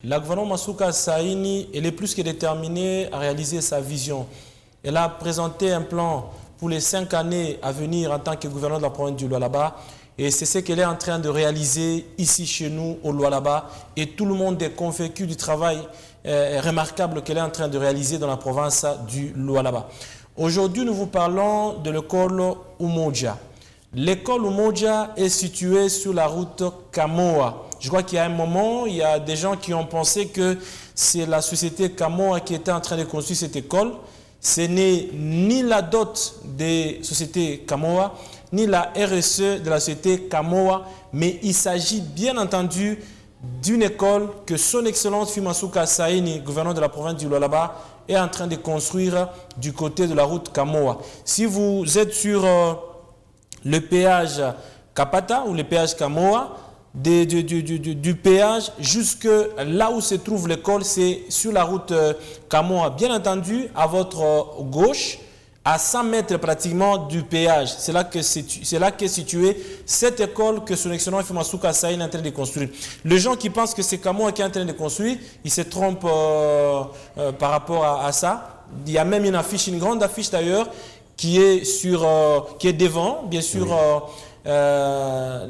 La gouvernement Masuka Saini, elle est plus que déterminée à réaliser sa vision. Elle a présenté un plan pour les 5 années à venir en tant que gouverneur de la province du Lualaba. Et c'est ce qu'elle est en train de réaliser ici chez nous au Lualaba. Et tout le monde est convaincu du travail remarquable qu'elle est en train de réaliser dans la province du Lualaba. Aujourd'hui, nous vous parlons de l'école Umoja. L'école Umoja est située sur la route Kamoa. Je crois qu'il y a un moment, il y a des gens qui ont pensé que c'est la société Kamoa qui était en train de construire cette école. Ce n'est ni la dot des sociétés Kamoa, ni la RSE de la société Kamoa, mais il s'agit bien entendu d'une école que son Excellence Masuka Saini, gouverneur de la province du Lualaba, est en train de construire du côté de la route Kamoa. Si vous êtes sur le péage Kapata ou le péage Kamoa, du péage jusque là où se trouve l'école, c'est sur la route Kamoa. Bien entendu, à votre gauche, à 100 mètres pratiquement du péage, c'est là qu'est située cette école que son Excellence Masuka Saini est en train de construire. Les gens qui pensent que c'est Kamoa qui est en train de construire, ils se trompent par rapport à ça. Il y a même une affiche, une grande affiche d'ailleurs, qui est devant, bien sûr,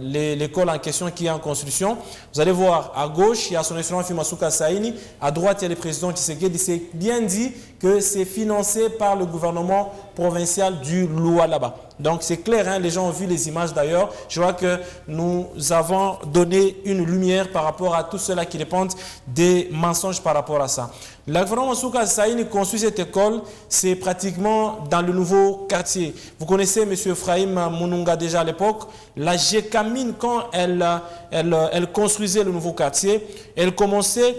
l'école en question qui est en construction. Vous allez voir, à gauche, il y a son Excellence Masuka Saini. À droite, il y a le président Tshisekedi. C'est bien dit que c'est financé par le gouvernement provincial du Lualaba. Donc c'est clair, hein, les gens ont vu les images d'ailleurs. Je vois que nous avons donné une lumière par rapport à tout cela qui dépend des mensonges par rapport à ça. Le gouvernement Masuka Saini construit cette école, c'est pratiquement dans le nouveau quartier. Vous connaissez M. Ephraim Mununga déjà à l'époque. La GECAMINE, quand elle construisait le nouveau quartier, elle commençait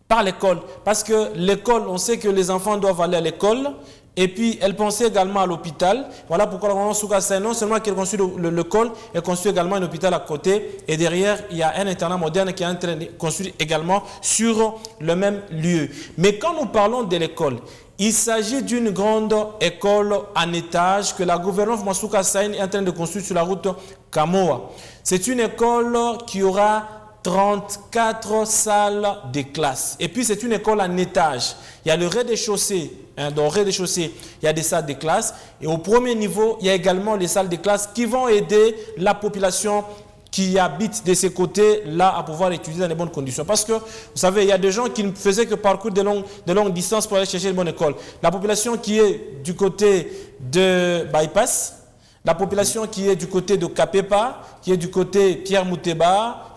par l'école. Parce que l'école, on sait que les enfants doivent aller à l'école. Et puis, elle pensait également à l'hôpital. Voilà pourquoi le gouvernement Masuka Saini, non seulement qu'elle construit l'école, elle construit également un hôpital à côté. Et derrière, il y a un internat moderne qui est en train de construire également sur le même lieu. Mais quand nous parlons de l'école, il s'agit d'une grande école en étage que la gouvernance Masuka Saini est en train de construire sur la route Kamoa. C'est une école qui aura 34 salles de classe. Et puis, c'est une école en étage. Il y a le rez-de-chaussée. Dans le rez-de-chaussée, il y a des salles de classe. Et au premier niveau, il y a également les salles de classe qui vont aider la population qui habite de ces côtés-là à pouvoir étudier dans de bonnes conditions. Parce que, vous savez, il y a des gens qui ne faisaient que parcourir de longues distances pour aller chercher une bonne école. La population qui est du côté de Bypass, la population qui est du côté de Kapepa, qui est du côté Pierre Mouteba,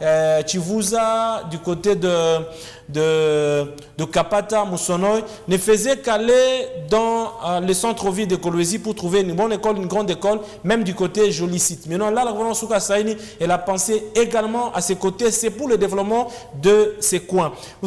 Chivuza, du côté de Kapata, Moussonoy, ne faisait qu'aller dans le centre-ville de Kolwezi pour trouver une bonne école, une grande école, même du côté joli site. Maintenant, là, la gouvernement Masuka Saini, elle a pensé également à ces côtés, c'est pour le développement de ces coins. Vous savez,